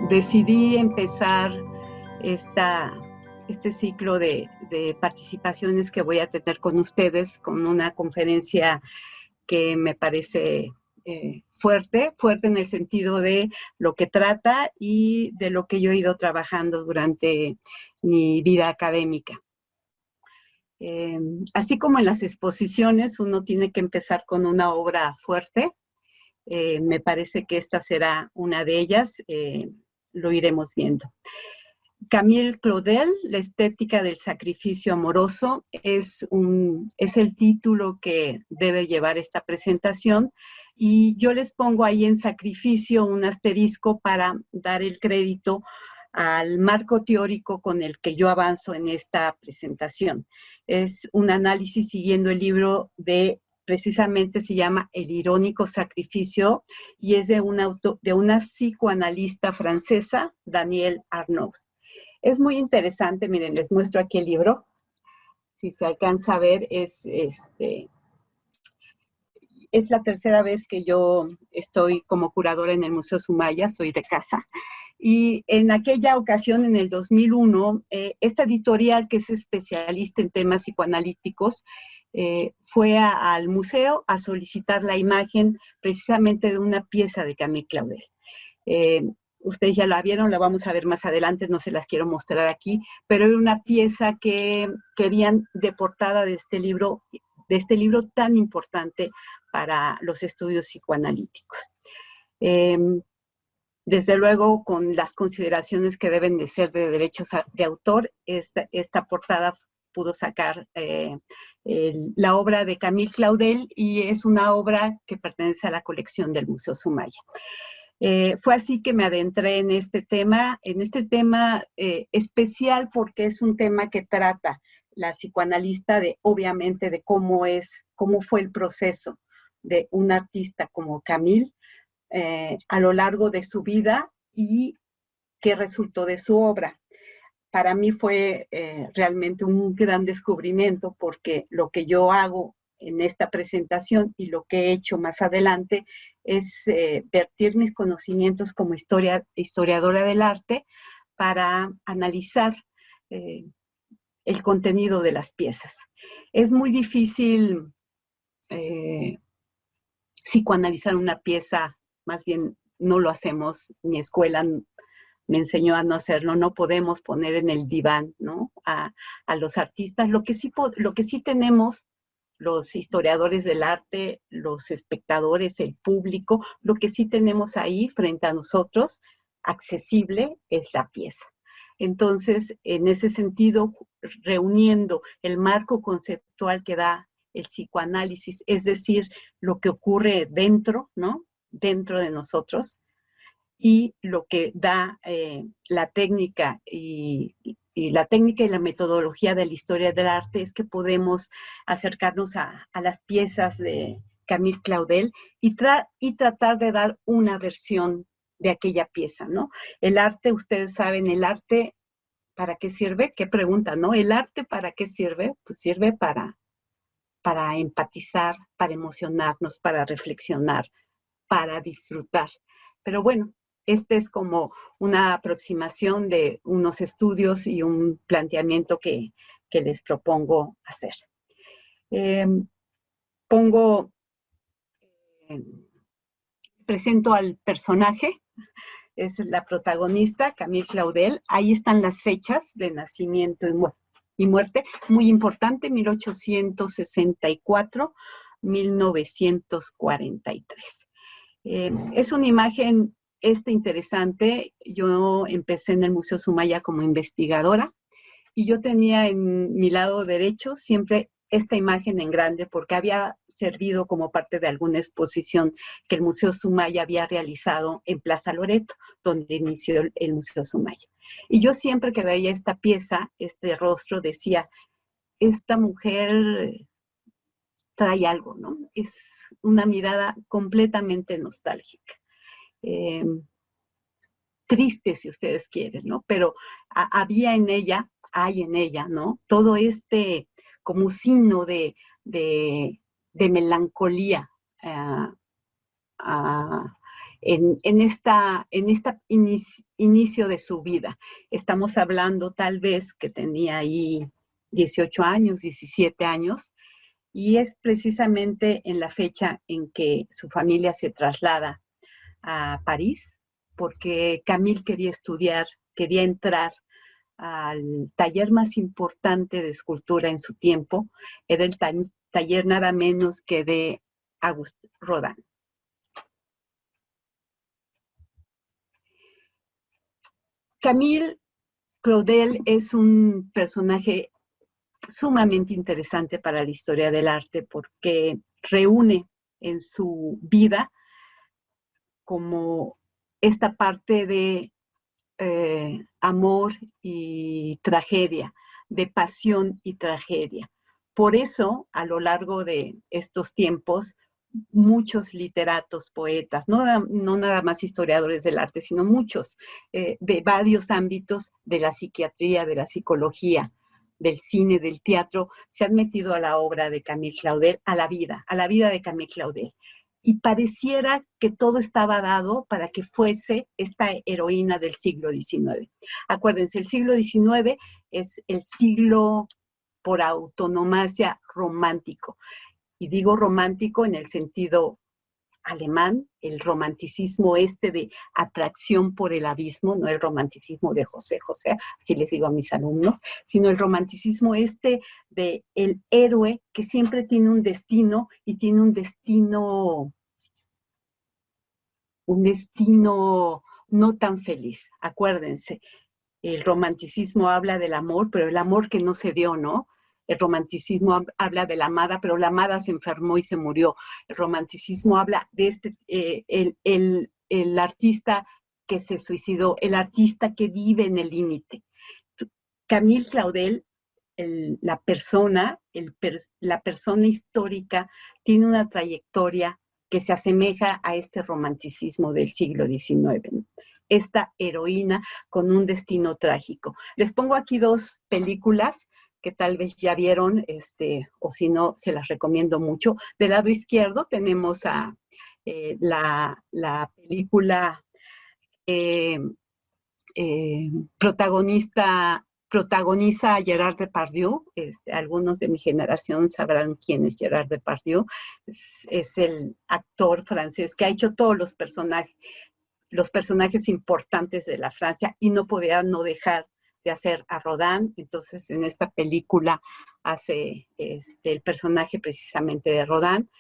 decidí empezar este ciclo de participaciones que voy a tener con ustedes, con una conferencia que me parece fuerte en el sentido de lo que trata y de lo que yo he ido trabajando durante mi vida académica. Así como en las exposiciones uno tiene que empezar con una obra fuerte, me parece que esta será una de ellas, lo iremos viendo. Camille Claudel, La estética del sacrificio amoroso, es el título que debe llevar esta presentación, y yo les pongo ahí en sacrificio un asterisco para dar el crédito al marco teórico con el que yo avanzo en esta presentación. Es un análisis siguiendo el libro precisamente se llama El irónico sacrificio, y es de una psicoanalista francesa, Danielle Arnaud. Es muy interesante, miren, les muestro aquí el libro. Si se alcanza a ver, es la tercera vez que yo estoy como curadora en el Museo Sumaya, soy de casa. Y en aquella ocasión, en el 2001, esta editorial, que es especialista en temas psicoanalíticos, fue al museo a solicitar la imagen precisamente de una pieza de Camille Claudel. Ustedes ya la vieron, la vamos a ver más adelante, no se las quiero mostrar aquí, pero era una pieza que querían de portada de este libro tan importante para los estudios psicoanalíticos. Desde luego, con las consideraciones que deben de ser de derechos de autor, esta portada pudo sacar la obra de Camille Claudel, y es una obra que pertenece a la colección del Museo Sumaya. Fue así que me adentré en este tema especial, porque es un tema que trata la psicoanalista obviamente, de cómo fue el proceso de un artista como Camille a lo largo de su vida y qué resultó de su obra. Para mí fue realmente un gran descubrimiento, porque lo que yo hago en esta presentación y lo que he hecho más adelante es vertir mis conocimientos como historiadora del arte para analizar el contenido de las piezas. Es muy difícil psicoanalizar una pieza, más bien no lo hacemos, mi escuela me enseñó a no hacerlo, no podemos poner en el diván, ¿no?, a los artistas. Lo que sí tenemos los historiadores del arte, los espectadores, el público, lo que sí tenemos ahí frente a nosotros, accesible, es la pieza. Entonces, en ese sentido, reuniendo el marco conceptual que da el psicoanálisis, es decir, lo que ocurre dentro, ¿no?, dentro de nosotros, y lo que da la técnica y la metodología de la historia del arte, es que podemos acercarnos a las piezas de Camille Claudel y tratar de dar una versión de aquella pieza, ¿no? El arte, ustedes saben, el arte, ¿para qué sirve? ¿Qué pregunta, no? ¿El arte para qué sirve? Pues sirve para empatizar, para emocionarnos, para reflexionar, para disfrutar. Pero bueno, este es como una aproximación de unos estudios y un planteamiento que les propongo hacer. Presento al personaje, es la protagonista, Camille Claudel. Ahí están las fechas de nacimiento y muerte, muy importante, 1864, 1943. Es una imagen interesante. Yo empecé en el Museo Sumaya como investigadora, y yo tenía en mi lado derecho siempre esta imagen en grande, porque había servido como parte de alguna exposición que el Museo Sumaya había realizado en Plaza Loreto, donde inició el Museo Sumaya. Y yo siempre que veía esta pieza, este rostro, decía, esta mujer trae algo, ¿no? Es una mirada completamente nostálgica. Triste, si ustedes quieren, ¿no? Pero hay en ella, ¿no?, todo como signo de melancolía, inicio de su vida. Estamos hablando tal vez que tenía ahí 18 años, 17 años, y es precisamente en la fecha en que su familia se traslada a París, porque Camille quería estudiar, quería entrar al taller más importante de escultura en su tiempo, era el taller nada menos que de Auguste Rodin. Camille Claudel es un personaje sumamente interesante para la historia del arte porque reúne en su vida como esta parte de amor y tragedia, de pasión y tragedia. Por eso, a lo largo de estos tiempos, muchos literatos, poetas, no nada más historiadores del arte, sino muchos de varios ámbitos de la psiquiatría, de la psicología, del cine, del teatro, se han metido a la obra de Camille Claudel, a la vida de Camille Claudel. Y pareciera que todo estaba dado para que fuese esta heroína del siglo XIX. Acuérdense, el siglo XIX es el siglo por autonomacia romántico. Y digo romántico en el sentido alemán, el romanticismo de atracción por el abismo, no el romanticismo de José José, así les digo a mis alumnos, sino el romanticismo de el héroe que siempre tiene un destino y tiene un destino no tan feliz. Acuérdense, el romanticismo habla del amor, pero el amor que no se dio, ¿no? El romanticismo habla de la amada, pero la amada se enfermó y se murió. El romanticismo habla de el artista que se suicidó, el artista que vive en el límite. Camille Claudel, la persona histórica, tiene una trayectoria que se asemeja a este romanticismo del siglo XIX, ¿no? Esta heroína con un destino trágico. Les pongo aquí dos películas que tal vez ya vieron, o si no, se las recomiendo mucho. Del lado izquierdo tenemos a la película protagoniza a Gerard Depardieu. Algunos de mi generación sabrán quién es Gerard Depardieu. Es el actor francés que ha hecho todos los personajes importantes de la Francia y no podía no dejar de hacer a Rodin. Entonces, en esta película hace el personaje precisamente de Rodin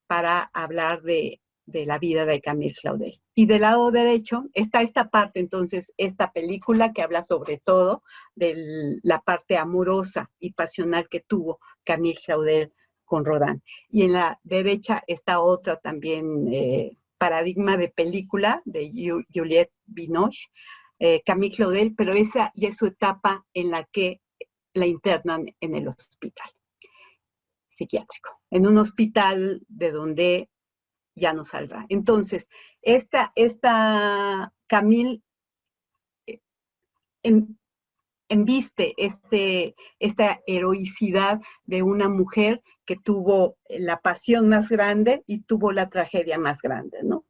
para hablar de la vida de Camille Claudel. Y del lado derecho está esta parte, entonces, esta película que habla sobre todo de la parte amorosa y pasional que tuvo Camille Claudel con Rodin. Y en la derecha está otra también paradigma de película de Juliette Binoche, Camille Claudel, pero esa ya es su etapa en la que la internan en el hospital psiquiátrico, en un hospital de donde ya no saldrá. Entonces, esta Camille embiste esta heroicidad de una mujer que tuvo la pasión más grande y tuvo la tragedia más grande, ¿no?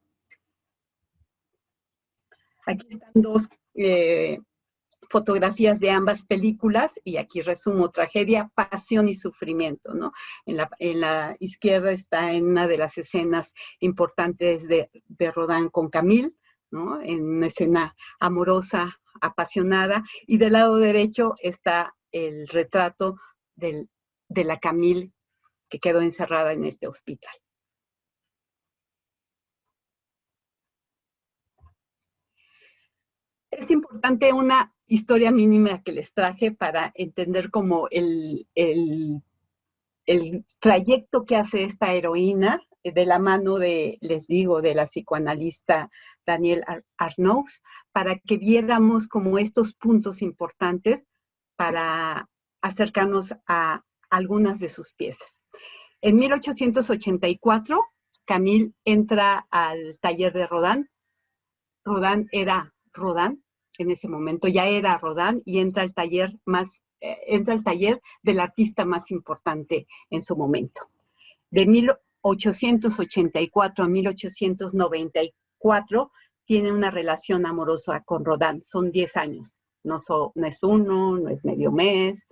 Aquí están dos fotografías de ambas películas y aquí resumo: tragedia, pasión y sufrimiento, ¿no? En la izquierda está en una de las escenas importantes de Rodin con Camille, ¿no? En una escena amorosa, apasionada, y del lado derecho está el retrato de la Camille que quedó encerrada en este hospital. Es importante una historia mínima que les traje para entender como el trayecto que hace esta heroína de la mano les digo, de la psicoanalista Danielle Arnault, para que viéramos como estos puntos importantes para acercarnos a algunas de sus piezas. En 1884, Camille entra al taller de Rodin. Rodin era Rodin, en ese momento ya era Rodin, y entra al taller del artista más importante en su momento. De 1884 a 1894 1954 tiene una relación amorosa con Rodin. Son 10 años. No es uno, no es medio mes,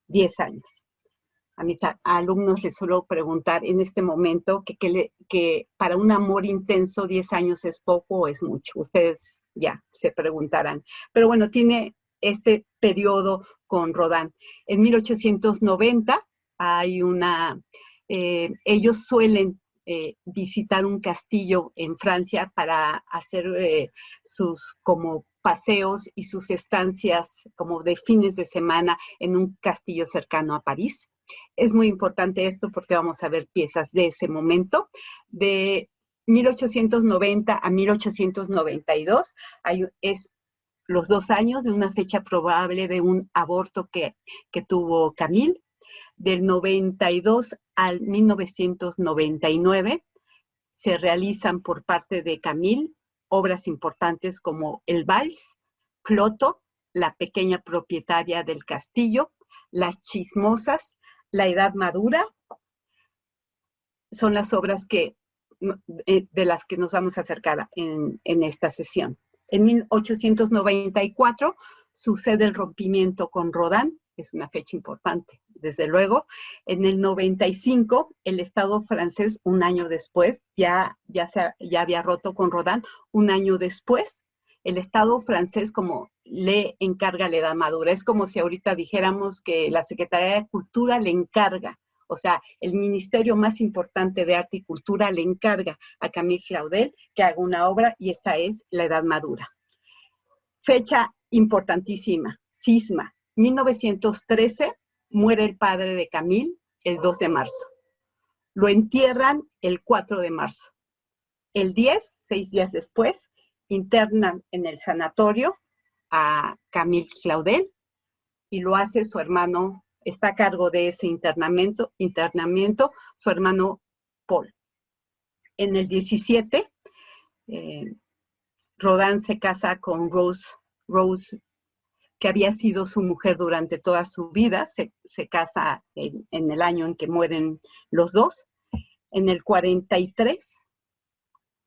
10 años. A mis alumnos les suelo preguntar en este momento que para un amor intenso 10 años es poco o es mucho. Ustedes ya se preguntarán. Pero bueno, tiene este periodo con Rodin. En 1890 hay ellos suelen visitar un castillo en Francia para hacer sus como paseos y sus estancias como de fines de semana en un castillo cercano a París. Es muy importante esto porque vamos a ver piezas de ese momento. De 1890 a 1892 es los 2 años de una fecha probable de un aborto que tuvo Camille. Del 92 al 1999 se realizan por parte de Camille obras importantes como El Vals, Cloto, La pequeña propietaria del castillo, Las chismosas, La edad madura. Son las obras de las que nos vamos a acercar en esta sesión. En 1894 sucede el rompimiento con Rodin, es una fecha importante, desde luego. En el 95, el Estado francés, un año después, ya había roto con Rodin, un año después, el Estado francés como le encarga la edad madura. Es como si ahorita dijéramos que la Secretaría de Cultura le encarga, o sea, el ministerio más importante de arte y cultura le encarga a Camille Claudel que haga una obra y esta es La edad madura. Fecha importantísima, cisma. 1913 muere el padre de Camille el 2 de marzo. Lo entierran el 4 de marzo. El 10, 6 días después, internan en el sanatorio a Camille Claudel y lo hace su hermano, está a cargo de ese internamiento su hermano Paul. En el 17, Rodin se casa con Rose, que había sido su mujer durante toda su vida, se casa en el año en que mueren los dos. En el 43,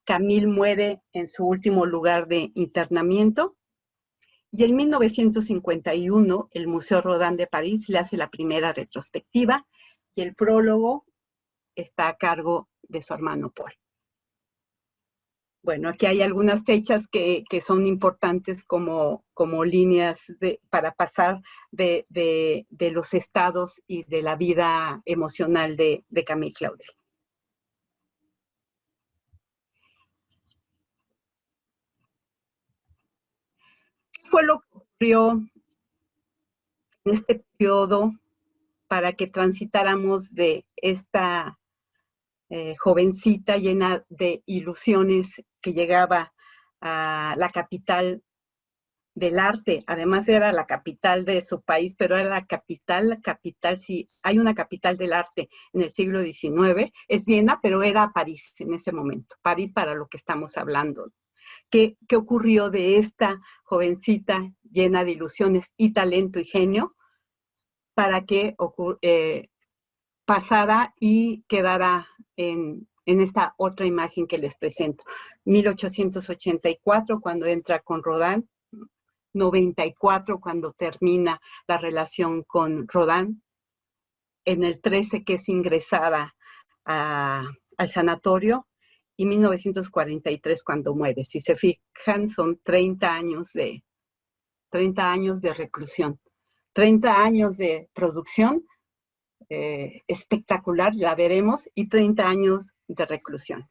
Camille muere en su último lugar de internamiento. Y en 1951, el Museo Rodin de París le hace la primera retrospectiva y el prólogo está a cargo de su hermano Paul. Bueno, aquí hay algunas fechas que son importantes como líneas para pasar de los estados y de la vida emocional de Camille Claudel. ¿Qué fue lo que ocurrió en este periodo para que transitáramos de esta jovencita llena de ilusiones que llegaba a la capital del arte? Además era la capital de su país, pero era la capital, sí, hay una capital del arte en el siglo XIX, es Viena, pero era París en ese momento, París para lo que estamos hablando. ¿Qué ocurrió de esta jovencita llena de ilusiones y talento y genio para que pasara y quedara en esta otra imagen que les presento? 1884, cuando entra con Rodin, 94, cuando termina la relación con Rodin, en el 13, que es ingresada al sanatorio, y 1943, cuando muere. Si se fijan, son 30 años de reclusión, 30 años de producción espectacular, la veremos, y 30 años de reclusión.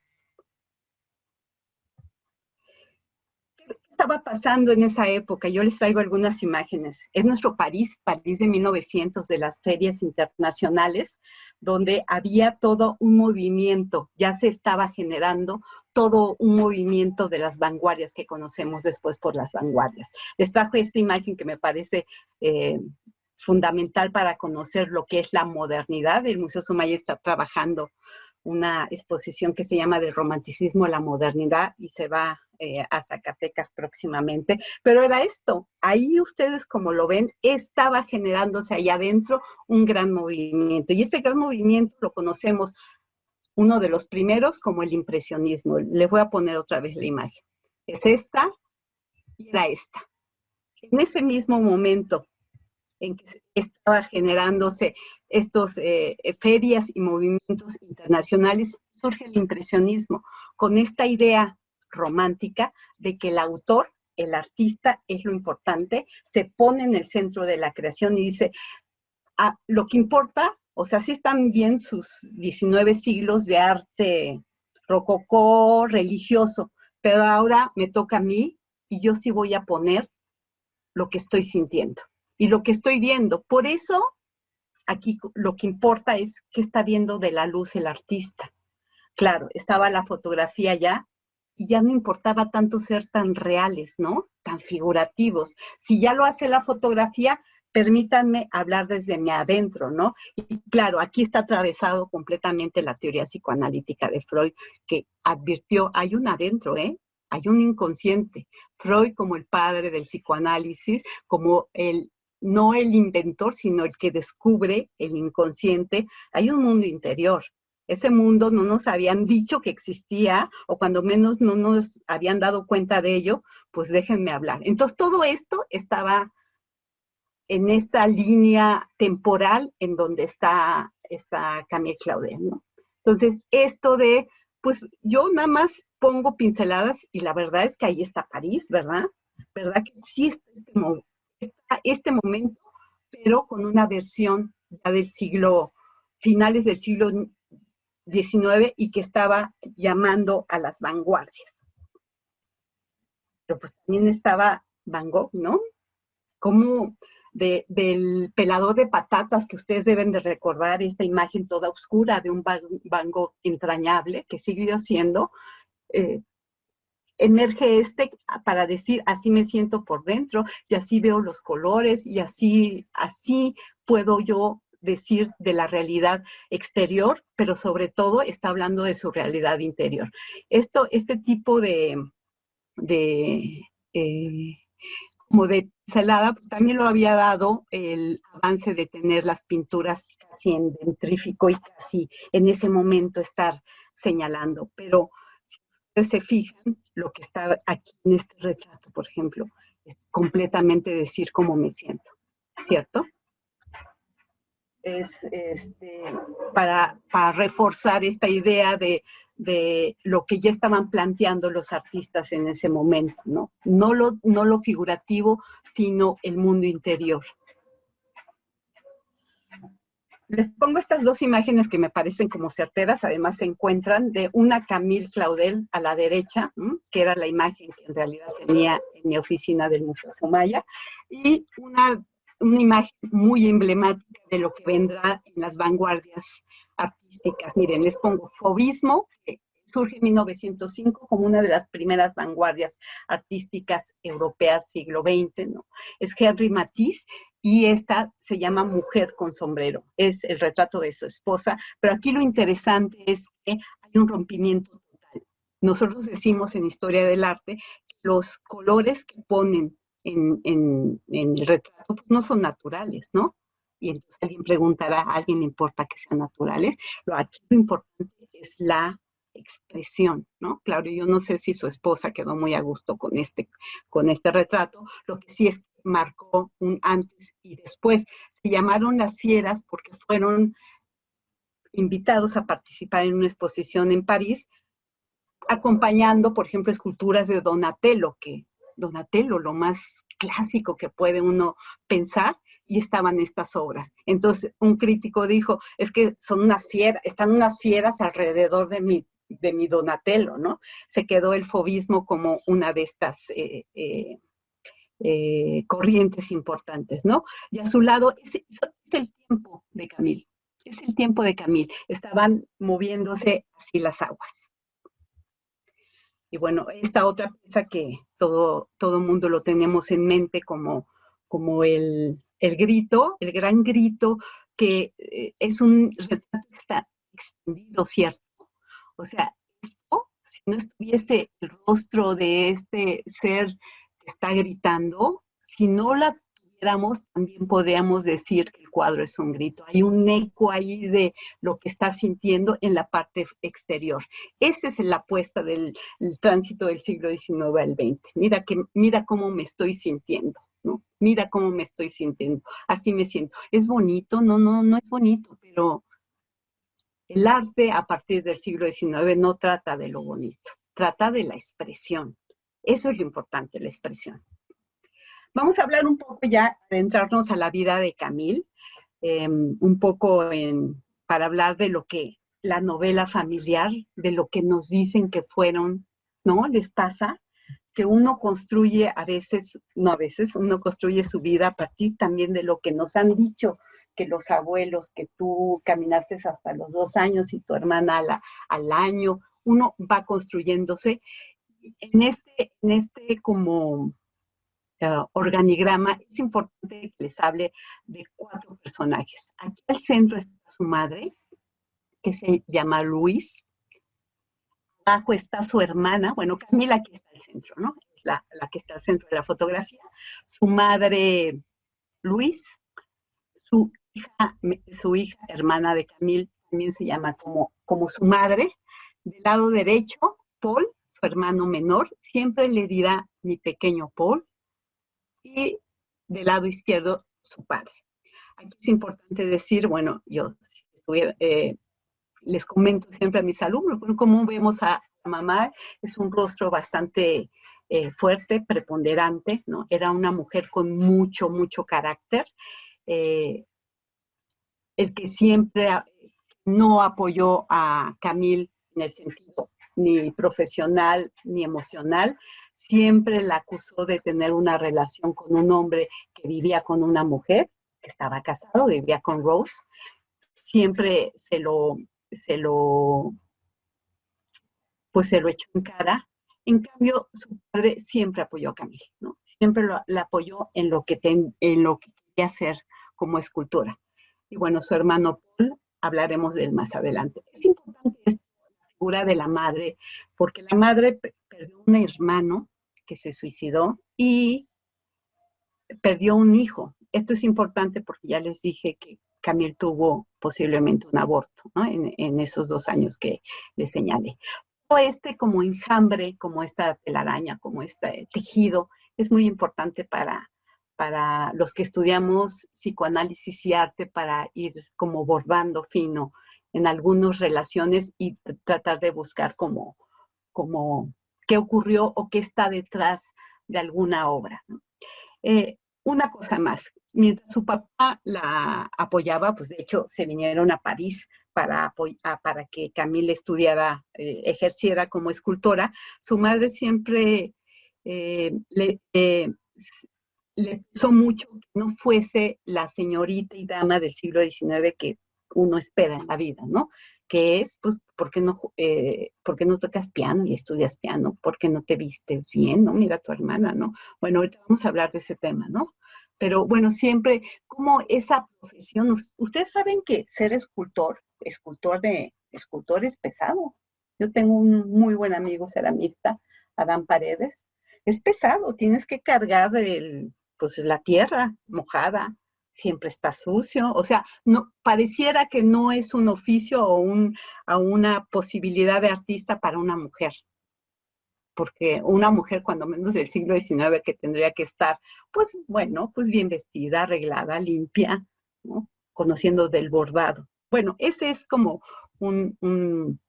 ¿Qué estaba pasando en esa época? Yo les traigo algunas imágenes. Es nuestro París de 1900, de las ferias internacionales, donde había todo un movimiento, ya se estaba generando todo un movimiento de las vanguardias que conocemos después por las vanguardias. Les trajo esta imagen que me parece fundamental para conocer lo que es la modernidad. El Museo Soumaya está trabajando una exposición que se llama Del romanticismo a la modernidad y se va a Zacatecas próximamente. Pero era esto, ahí ustedes como lo ven, estaba generándose allá adentro un gran movimiento. Y este gran movimiento lo conocemos uno de los primeros como el impresionismo. Les voy a poner otra vez la imagen. Es esta y era esta. En ese mismo momento en que estaba generándose estos ferias y movimientos internacionales, surge el impresionismo, con esta idea romántica de que el autor, el artista, es lo importante, se pone en el centro de la creación y dice, ah, lo que importa, o sea, sí están bien sus 19 siglos de arte rococó, religioso, pero ahora me toca a mí y yo sí voy a poner lo que estoy sintiendo y lo que estoy viendo. Por eso, aquí lo que importa es qué está viendo de la luz el artista. Claro, estaba la fotografía ya y ya no importaba tanto ser tan reales, ¿no? Tan figurativos. Si ya lo hace la fotografía, permítanme hablar desde mi adentro, ¿no? Y claro, aquí está atravesado completamente la teoría psicoanalítica de Freud, que advirtió, hay un adentro, ¿eh? Hay un inconsciente. Freud como el padre del psicoanálisis, como el, no el inventor, sino el que descubre el inconsciente, hay un mundo interior. Ese mundo no nos habían dicho que existía, o cuando menos no nos habían dado cuenta de ello, pues déjenme hablar. Entonces todo esto estaba en esta línea temporal en donde está Camille Claudel, ¿no? Entonces, esto de, pues yo nada más pongo pinceladas y la verdad es que ahí está París, ¿verdad? ¿Verdad que sí está este momento, pero con una versión ya del siglo, finales del siglo XIX y que estaba llamando a las vanguardias. Pero pues también estaba Van Gogh, ¿no? Como del pelador de patatas, que ustedes deben de recordar esta imagen toda oscura de un Van Gogh entrañable que siguió siendo, emerge para decir, así me siento por dentro, y así veo los colores, y así puedo yo decir de la realidad exterior, pero sobre todo está hablando de su realidad interior. Este tipo de como de pincelada, pues también lo había dado el avance de tener las pinturas casi en dentrífico y casi en ese momento estar señalando. Pero si ustedes se fijan, lo que está aquí en este retrato, por ejemplo, es completamente decir cómo me siento, ¿cierto? Es para reforzar esta idea de lo que ya estaban planteando los artistas en ese momento, ¿no? No lo figurativo, sino el mundo interior. Les pongo estas dos imágenes que me parecen como certeras, además se encuentran de una Camille Claudel a la derecha, que era la imagen que en realidad tenía en mi oficina del Museo Soumaya, y una imagen muy emblemática de lo que vendrá en las vanguardias artísticas. Miren, les pongo Fauvismo, que surge en 1905 como una de las primeras vanguardias artísticas europeas siglo XX, ¿no? Es Henri Matisse, y esta se llama Mujer con sombrero, es el retrato de su esposa, pero aquí lo interesante es que hay un rompimiento total. Nosotros decimos en Historia del Arte que los colores que ponen en el retrato pues no son naturales, ¿no? Y entonces alguien preguntará, ¿a alguien le importa que sean naturales? Lo importante es la expresión, ¿no? Claro, yo no sé si su esposa quedó muy a gusto con este retrato, lo que sí es que marcó un antes y después. Se llamaron Las Fieras porque fueron invitados a participar en una exposición en París, acompañando, por ejemplo, esculturas de Donatello, lo más clásico que puede uno pensar, y estaban estas obras. Entonces, un crítico dijo, es que son unas fieras, están unas fieras alrededor de mi Donatello, ¿no? Se quedó el fauvismo como una de estas corrientes importantes, ¿no? Y a su lado es el tiempo de Camille, es el tiempo de Camille, estaban moviéndose así las aguas. Y bueno, esta otra pieza que todo mundo lo tenemos en mente como el grito, el gran grito, que es un retrato que está extendido, ¿cierto? O sea, esto, si no estuviese el rostro de este ser que está gritando, si no la tuviéramos, también podríamos decir que el cuadro es un grito. Hay un eco ahí de lo que estás sintiendo en la parte exterior. Esa es la apuesta del tránsito del siglo XIX al XX. Mira cómo me estoy sintiendo, ¿no? Mira cómo me estoy sintiendo. Así me siento. ¿Es bonito? No, no, no es bonito, pero el arte a partir del siglo XIX no trata de lo bonito, trata de la expresión. Eso es lo importante, la expresión. Vamos a hablar un poco ya, adentrarnos a la vida de Camille, un poco para hablar de lo que la novela familiar, de lo que nos dicen que fueron, ¿no? Les pasa que uno construye uno construye su vida a partir también de lo que nos han dicho, que los abuelos, que tú caminaste hasta los 2 años y tu hermana al año, uno va construyéndose en este como organigrama. Es importante que les hable de 4 personajes. Aquí al centro está su madre, que se llama Luis. Abajo está su hermana, bueno, Camila, que está al centro, ¿no? Es la que está al centro de la fotografía. Su madre, Luis. Su hija, hermana de Camille, también se llama como su madre. Del lado derecho, Paul, su hermano menor, siempre le dirá mi pequeño Paul. Y del lado izquierdo, su padre. Aquí es importante decir, bueno, yo les comento siempre a mis alumnos, bueno, como vemos a la mamá, es un rostro bastante fuerte, preponderante, ¿no? Era una mujer con mucho, mucho carácter, el que siempre no apoyó a Camille en el sentido ni profesional ni emocional. Siempre la acusó de tener una relación con un hombre que vivía con una mujer, que estaba casado, vivía con Rose. Siempre se lo echó en cara. En cambio, su padre siempre apoyó a Camille, ¿no? Siempre la apoyó en lo que quería hacer como escultora. Y bueno, su hermano Paul, hablaremos de él más adelante. Es importante esta figura de la madre, porque la madre perdió un hermano que se suicidó y perdió un hijo. Esto es importante porque ya les dije que Camille tuvo posiblemente un aborto, ¿no? En esos 2 años que les señalé. Todo como enjambre, como esta telaraña, como este tejido, es muy importante para los que estudiamos psicoanálisis y arte, para ir como bordando fino en algunas relaciones y tratar de buscar como qué ocurrió o qué está detrás de alguna obra, ¿no? Una cosa más, mientras su papá la apoyaba, pues de hecho se vinieron a París para que Camille estudiara, ejerciera como escultora. Su madre siempre le pesó mucho que no fuese la señorita y dama del siglo XIX que uno espera en la vida, ¿no? Que es, pues, ¿por qué no tocas piano y estudias piano? ¿Por qué no te vistes bien, no? Mira a tu hermana, ¿no? Bueno, ahorita vamos a hablar de ese tema, ¿no? Pero bueno, siempre, como esa profesión, ustedes saben que ser escultor es pesado. Yo tengo un muy buen amigo ceramista, Adán Paredes. Es pesado, tienes que cargar pues la tierra mojada, siempre está sucio, o sea, no, pareciera que no es un oficio o una posibilidad de artista para una mujer, porque una mujer cuando menos del siglo XIX que tendría que estar, pues bueno, pues bien vestida, arreglada, limpia, ¿no? Conociendo del bordado. Bueno, ese es como un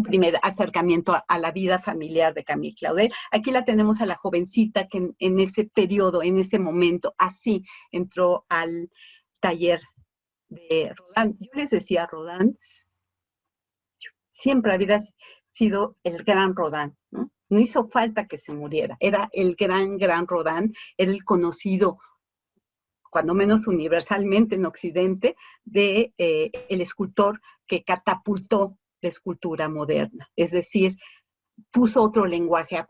primer acercamiento a la vida familiar de Camille Claudel. Aquí la tenemos a la jovencita que en ese periodo, en ese momento, así entró al taller de Rodin. Yo les decía, Rodin siempre había sido el gran Rodin, ¿no? No hizo falta que se muriera, era el gran Rodin, era el conocido, cuando menos universalmente en Occidente, de el escultor que catapultó la escultura moderna. Es decir, puso otro lenguaje,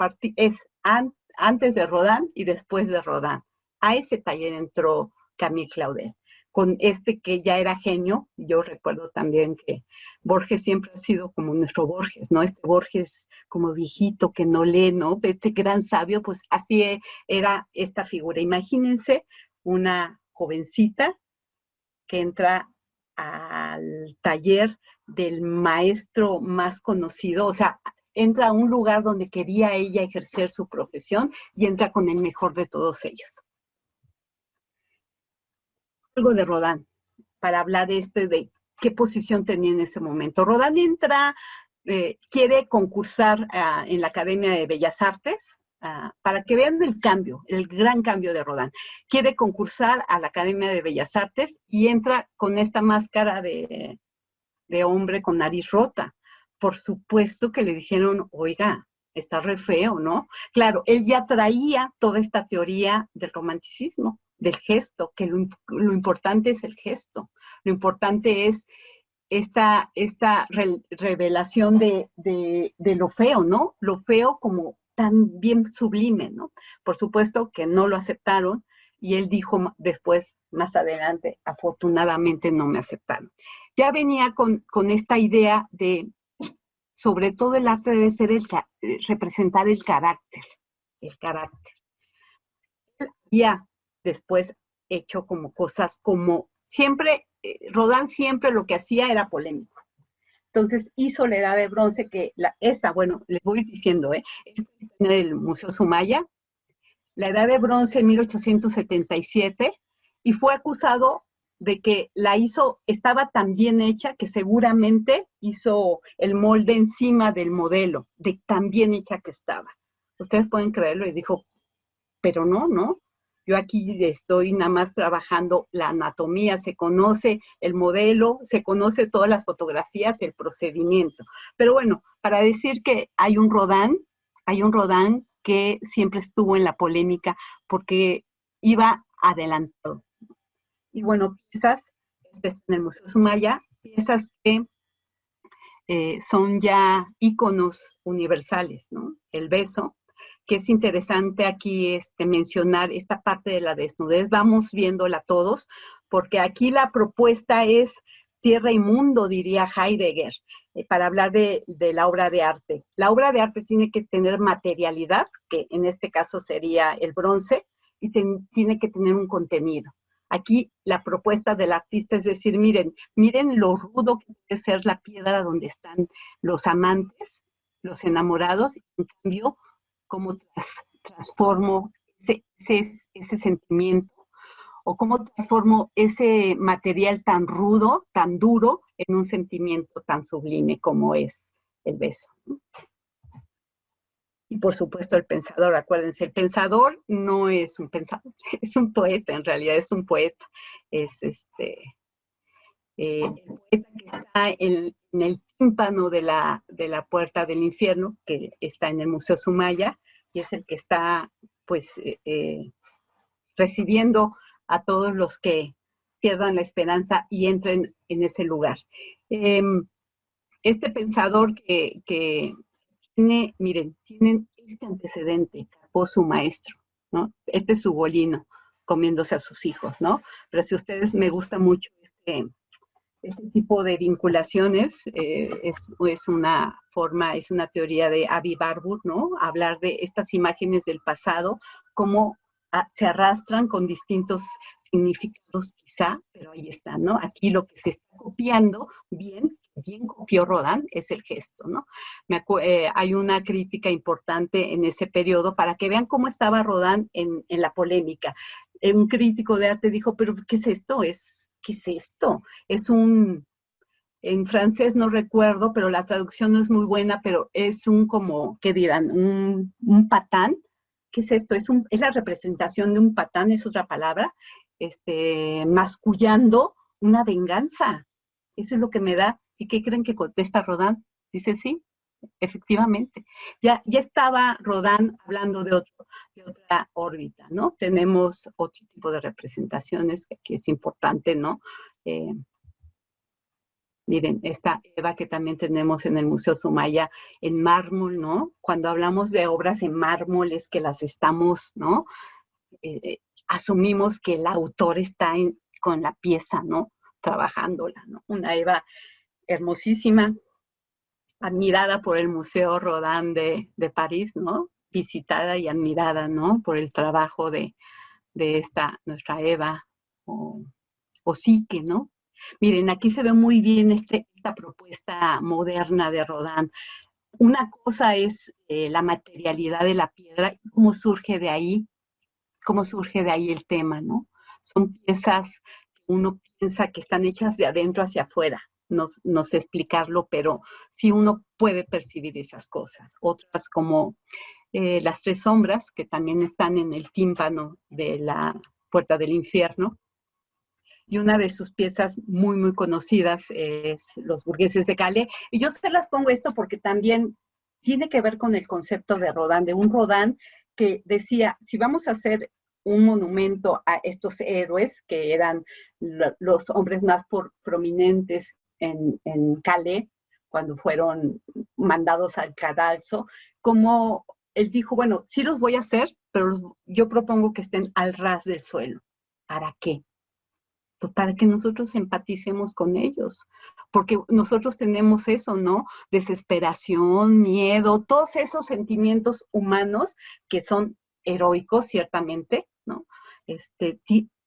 antes de Rodin y después de Rodin. A ese taller entró Camille Claudel, con que ya era genio. Yo recuerdo también que Borges siempre ha sido como nuestro Borges, ¿no? Este Borges como viejito que no lee, ¿no? Este gran sabio, pues así era esta figura. Imagínense una jovencita que entra al taller del maestro más conocido, o sea, entra a un lugar donde quería ella ejercer su profesión y entra con el mejor de todos ellos. Algo de Rodin, para hablar de qué posición tenía en ese momento. Rodin entra, quiere concursar en la Academia de Bellas Artes, para que vean el cambio, el gran cambio de Rodin. Quiere concursar a la Academia de Bellas Artes y entra con esta máscara de hombre con nariz rota. Por supuesto que le dijeron, oiga, está re feo, ¿no? Claro, él ya traía toda esta teoría del romanticismo, del gesto, que lo importante es el gesto, lo importante es esta revelación de lo feo, ¿no? Lo feo como tan bien sublime, ¿no? Por supuesto que no lo aceptaron y él dijo después, más adelante, afortunadamente no me aceptaron. Ya venía con esta idea de, sobre todo el arte debe ser representar el carácter, el carácter. Ya después hecho como cosas como, siempre, Rodin siempre lo que hacía era polémico. Entonces hizo la Edad de Bronce, que bueno, les voy diciendo, esta está en el Museo Sumaya, la Edad de Bronce en 1877, y fue acusado de que estaba tan bien hecha que seguramente hizo el molde encima del modelo, de tan bien hecha que estaba. Ustedes pueden creerlo, y dijo, pero no, yo aquí estoy nada más trabajando la anatomía, se conoce el modelo, se conoce todas las fotografías, el procedimiento. Pero bueno, para decir que hay un Rodin que siempre estuvo en la polémica porque iba adelantado. Y bueno, piezas, está en el Museo Sumaya, piezas que son ya íconos universales, ¿no? El beso, que es interesante aquí mencionar esta parte de la desnudez, vamos viéndola todos, porque aquí la propuesta es tierra y mundo, diría Heidegger, para hablar de la obra de arte. La obra de arte tiene que tener materialidad, que en este caso sería el bronce, y tiene que tener un contenido. Aquí la propuesta del artista es decir, miren lo rudo que puede ser la piedra donde están los amantes, los enamorados, y en cambio, cómo transformo ese sentimiento, o cómo transformo ese material tan rudo, tan duro, en un sentimiento tan sublime como es el beso. Y por supuesto el pensador, acuérdense, el pensador no es un pensador, es un poeta, en realidad es un poeta. Es el poeta que está en el tímpano de la puerta del infierno, que está en el Museo Sumaya, y es el que está, pues, recibiendo a todos los que pierdan la esperanza y entren en ese lugar. Este pensador que miren, tienen este antecedente, capó su maestro, ¿no? Este es su bolino, comiéndose a sus hijos, ¿no? Pero si ustedes me gusta mucho este tipo de vinculaciones, es una forma, es una teoría de Avi Barbour, ¿no? Hablar de estas imágenes del pasado, cómo se arrastran con distintos significados quizá, pero ahí están, ¿no? Aquí lo que se está copiando bien copió Rodin, es el gesto, ¿no? Hay una crítica importante en ese periodo para que vean cómo estaba Rodin en la polémica. Un crítico de arte dijo, pero ¿qué es esto? ¿Qué es esto? Es en francés no recuerdo, pero la traducción no es muy buena, pero es como, ¿qué dirán? Un patán. ¿Qué es esto? Es la representación de un patán, es otra palabra, mascullando una venganza. Eso es lo que me da. ¿Y qué creen que contesta Rodin? Dice, sí, efectivamente. Ya estaba Rodin hablando de otra órbita, ¿no? Tenemos otro tipo de representaciones que es importante, ¿no? Miren, esta Eva que también tenemos en el Museo Sumaya en mármol, ¿no? Cuando hablamos de obras en mármol es que las estamos, ¿no? Asumimos que el autor está con la pieza, ¿no? Trabajándola, ¿no? Una Eva hermosísima, admirada por el Museo Rodin de París, ¿no? Visitada y admirada, ¿no? Por el trabajo de nuestra Eva, o psique, ¿no? Miren, aquí se ve muy bien esta propuesta moderna de Rodin. Una cosa es la materialidad de la piedra y cómo surge de ahí el tema, ¿no? Son piezas que uno piensa que están hechas de adentro hacia afuera. No sé explicarlo, pero sí uno puede percibir esas cosas. Otras como las tres sombras, que también están en el tímpano de la Puerta del Infierno. Y una de sus piezas muy, muy conocidas es Los burgueses de Calais. Y yo se las pongo esto porque también tiene que ver con el concepto de Rodin, de un Rodin que decía, si vamos a hacer un monumento a estos héroes, que eran los hombres más prominentes en Calais, cuando fueron mandados al cadalso, como él dijo, bueno, sí los voy a hacer, pero yo propongo que estén al ras del suelo. ¿Para qué? Pues para que nosotros empaticemos con ellos, porque nosotros tenemos eso, ¿no? Desesperación, miedo, todos esos sentimientos humanos que son heroicos, ciertamente, ¿no?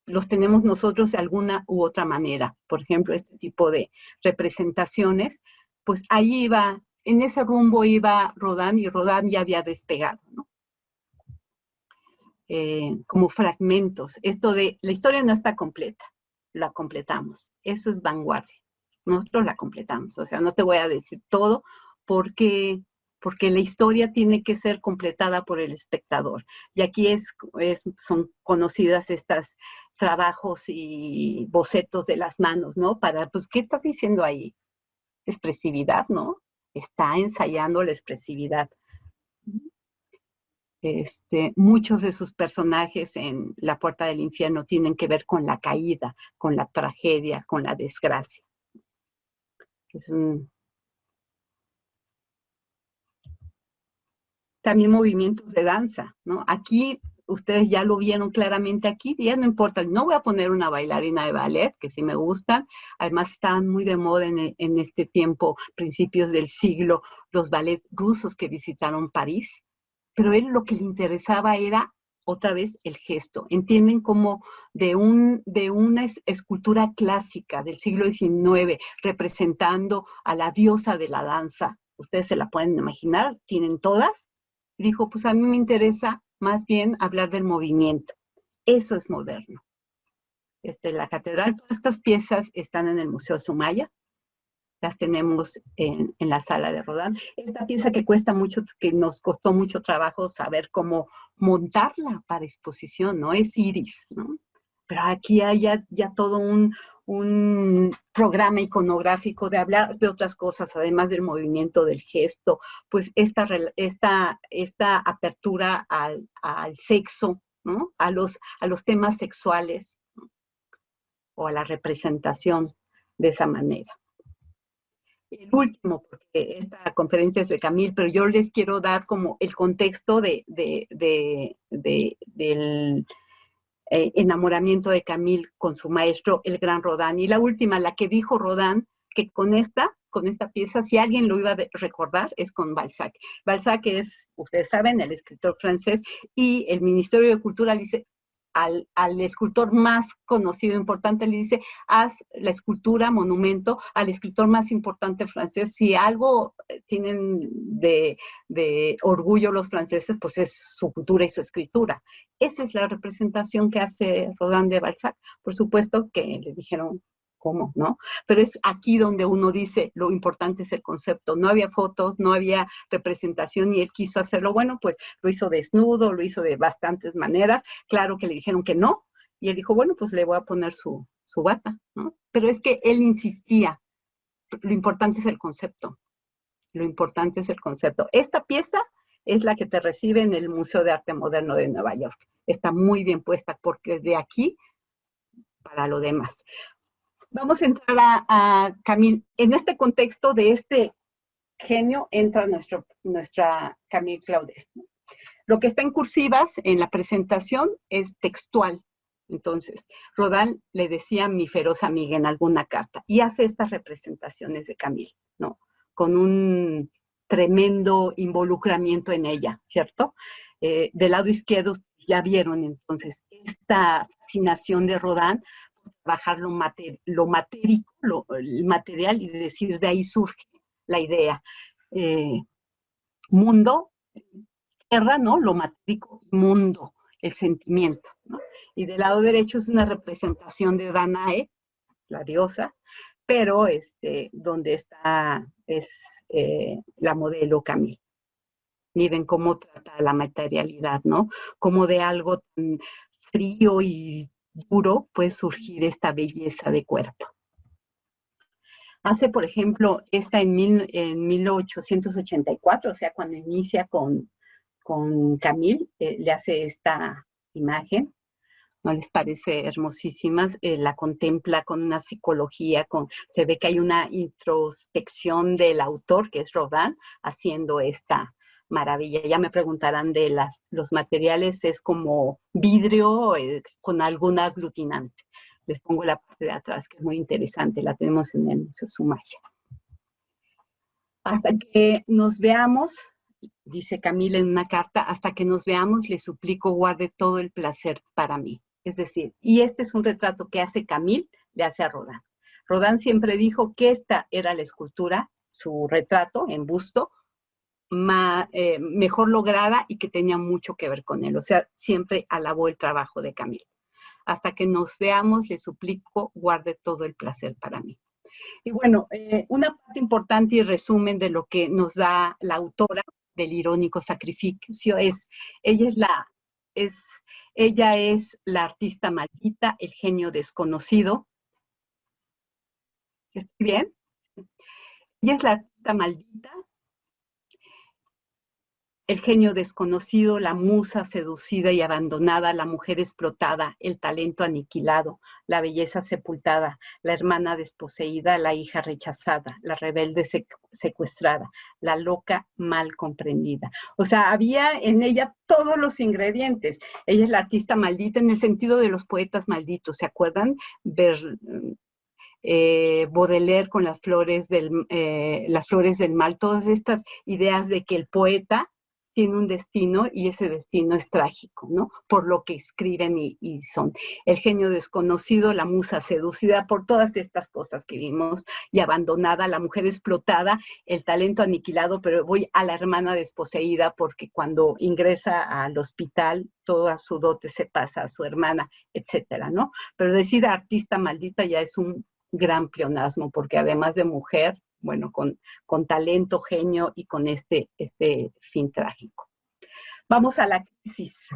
Los tenemos nosotros de alguna u otra manera. Por ejemplo, este tipo de representaciones, pues ahí iba, en ese rumbo iba Rodin, y Rodin ya había despegado, ¿no? Como fragmentos. Esto de la historia no está completa, la completamos. Eso es vanguardia. Nosotros la completamos. O sea, no te voy a decir todo porque la historia tiene que ser completada por el espectador. Y aquí son conocidas estas trabajos y bocetos de las manos, ¿no? Pues, ¿qué está diciendo ahí? Expresividad, ¿no? Está ensayando la expresividad. Muchos de sus personajes en La Puerta del Infierno tienen que ver con la caída, con la tragedia, con la desgracia. También movimientos de danza, ¿no? Aquí, ustedes ya lo vieron claramente aquí, ya no importa, no voy a poner una bailarina de ballet, que sí me gustan, además estaban muy de moda en este tiempo, principios del siglo, los ballets rusos que visitaron París, pero él lo que le interesaba era otra vez el gesto. Entienden como de una escultura clásica del siglo XIX representando a la diosa de la danza. Ustedes se la pueden imaginar, tienen todas. Y dijo, pues a mí me interesa más bien hablar del movimiento. Eso es moderno. La catedral, todas estas piezas están en el Museo Sumaya, las tenemos en la sala de Rodin. Esta pieza que cuesta mucho, que nos costó mucho trabajo saber cómo montarla para exposición, ¿no? Es Iris, ¿no? Pero aquí hay ya todo un programa iconográfico de hablar de otras cosas, además del movimiento, del gesto, pues esta apertura al sexo, ¿no? A los temas sexuales, ¿no? O a la representación de esa manera. El último, porque esta conferencia es de Camille, pero yo les quiero dar como el contexto del enamoramiento de Camille con su maestro, el gran Rodin. Y la última, la que dijo Rodin, que con esta pieza, si alguien lo iba a recordar, es con Balzac. Balzac es, ustedes saben, el escritor francés, y el Ministerio de Cultura le dice, al escultor más conocido e importante, le dice, haz la escultura, monumento, al escritor más importante francés. Si algo tienen de orgullo los franceses, pues es su cultura y su escritura. Esa es la representación que hace Rodin de Balzac. Por supuesto que le dijeron, ¿cómo? ¿No? Pero es aquí donde uno dice, lo importante es el concepto. No había fotos, no había representación y él quiso hacerlo. Bueno, pues lo hizo desnudo, lo hizo de bastantes maneras. Claro que le dijeron que no. Y él dijo, bueno, pues le voy a poner su bata, ¿no? Pero es que él insistía, lo importante es el concepto. Lo importante es el concepto. Esta pieza es la que te recibe en el Museo de Arte Moderno de Nueva York. Está muy bien puesta porque de aquí para lo demás. Vamos a entrar a Camille. En este contexto de este genio entra nuestra Camille Claudel. Lo que está en cursivas en la presentación es textual. Entonces, Rodin le decía a mi feroz amiga en alguna carta y hace estas representaciones de Camille, ¿no? Con un tremendo involucramiento en ella, ¿cierto? Del lado izquierdo ya vieron entonces esta fascinación de Rodin bajar lo matérico, el material, y decir, de ahí surge la idea. Mundo, tierra, ¿no? Lo matérico, mundo, el sentimiento, ¿no? Y del lado derecho es una representación de Danae, la diosa, pero donde está es la modelo Camille. Miren cómo trata la materialidad, ¿no? Como de algo tan frío y duro puede surgir esta belleza de cuerpo. Hace, por ejemplo, esta en 1884, o sea, cuando inicia con Camille, le hace esta imagen. ¿No les parece hermosísima? La contempla con una psicología, se ve que hay una introspección del autor, que es Rodin, haciendo esta maravilla. Ya me preguntarán de los materiales, es como vidrio con algún aglutinante. Les pongo la parte de atrás, que es muy interesante, la tenemos en el Museo Sumaya. Hasta que nos veamos, dice Camila en una carta, hasta que nos veamos, le suplico guarde todo el placer para mí. Es decir, y este es un retrato que hace Camille, le hace a Rodin. Rodin siempre dijo que esta era la escultura, su retrato en busto, mejor lograda y que tenía mucho que ver con él. O sea, siempre alabó el trabajo de Camille. Hasta que nos veamos, le suplico guarde todo el placer para mí. Y bueno, una parte importante y resumen de lo que nos da la autora del irónico sacrificio ella es la artista maldita, el genio desconocido. ¿Estoy bien? Ella es la artista maldita, el genio desconocido, la musa seducida y abandonada, la mujer explotada, el talento aniquilado, la belleza sepultada, la hermana desposeída, la hija rechazada, la rebelde secuestrada, la loca mal comprendida. O sea, había en ella todos los ingredientes. Ella es la artista maldita en el sentido de los poetas malditos, ¿se acuerdan? Baudelaire con las flores del mal, todas estas ideas de que el poeta tiene un destino y ese destino es trágico, ¿no? Por lo que escriben y son. El genio desconocido, la musa seducida por todas estas cosas que vimos y abandonada, la mujer explotada, el talento aniquilado, pero voy a la hermana desposeída porque cuando ingresa al hospital toda su dote se pasa a su hermana, etcétera, ¿no? Pero decir artista maldita ya es un gran pleonasmo porque además de mujer, bueno, con talento, genio y con este fin trágico. Vamos a la crisis.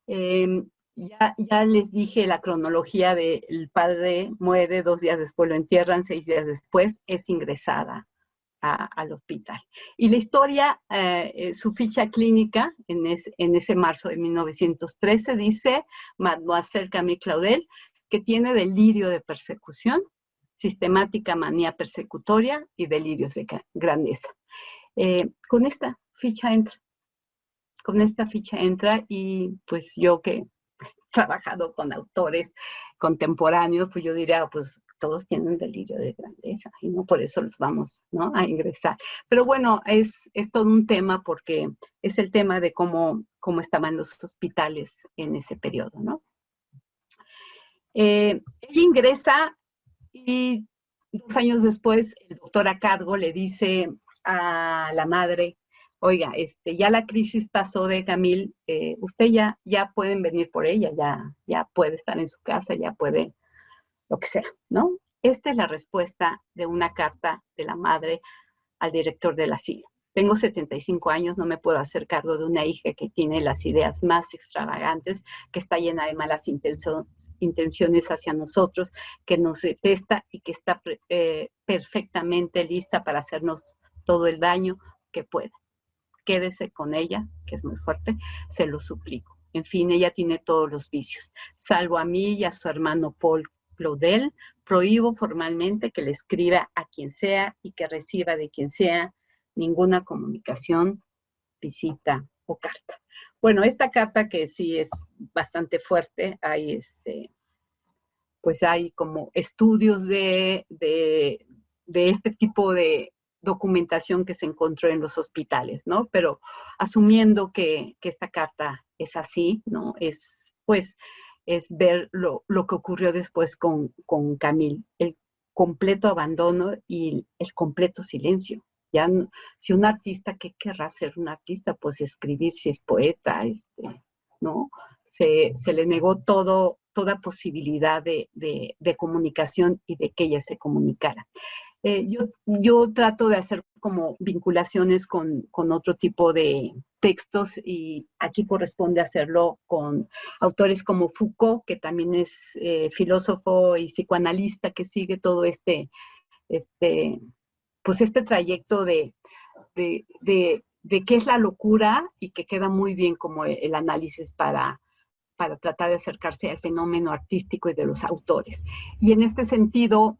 Ya les dije la cronología del padre muere, 2 días después lo entierran, 6 días después es ingresada al hospital. Y la historia, su ficha clínica en ese marzo de 1913 dice Mademoiselle Camille Claudel que tiene delirio de persecución, sistemática manía persecutoria y delirios de grandeza. Con esta ficha entra y pues yo que he trabajado con autores contemporáneos, pues yo diría, pues todos tienen delirio de grandeza y no por eso los vamos, ¿no?, a ingresar. Pero bueno, es todo un tema porque es el tema de cómo estaban los hospitales en ese periodo, ¿no? Ella ingresa y 2 años después el doctor a cargo le dice a la madre, oiga, ya la crisis pasó de Camille, usted ya pueden venir por ella, ya puede estar en su casa, ya puede lo que sea, ¿no? Esta es la respuesta de una carta de la madre al director del asilo. Tengo 75 años, no me puedo hacer cargo de una hija que tiene las ideas más extravagantes, que está llena de malas intenciones hacia nosotros, que nos detesta y que está perfectamente lista para hacernos todo el daño que pueda. Quédese con ella, que es muy fuerte, se lo suplico. En fin, ella tiene todos los vicios. Salvo a mí y a su hermano Paul Claudel, prohíbo formalmente que le escriba a quien sea y que reciba de quien sea ninguna comunicación, visita o carta. Bueno, esta carta que sí es bastante fuerte, pues hay como estudios de este tipo de documentación que se encontró en los hospitales, ¿no? Pero asumiendo que esta carta es así, ¿no? Es, pues, es ver lo que ocurrió después con Camille, el completo abandono y el completo silencio. Ya no, si un artista, ¿qué querrá ser un artista? Pues escribir, si es poeta, ¿no? Se le negó toda posibilidad de comunicación y de que ella se comunicara. Yo trato de hacer como vinculaciones con otro tipo de textos y aquí corresponde hacerlo con autores como Foucault, que también es filósofo y psicoanalista que sigue todo este, pues este trayecto de qué es la locura y que queda muy bien como el análisis para tratar de acercarse al fenómeno artístico y de los autores. Y en este sentido,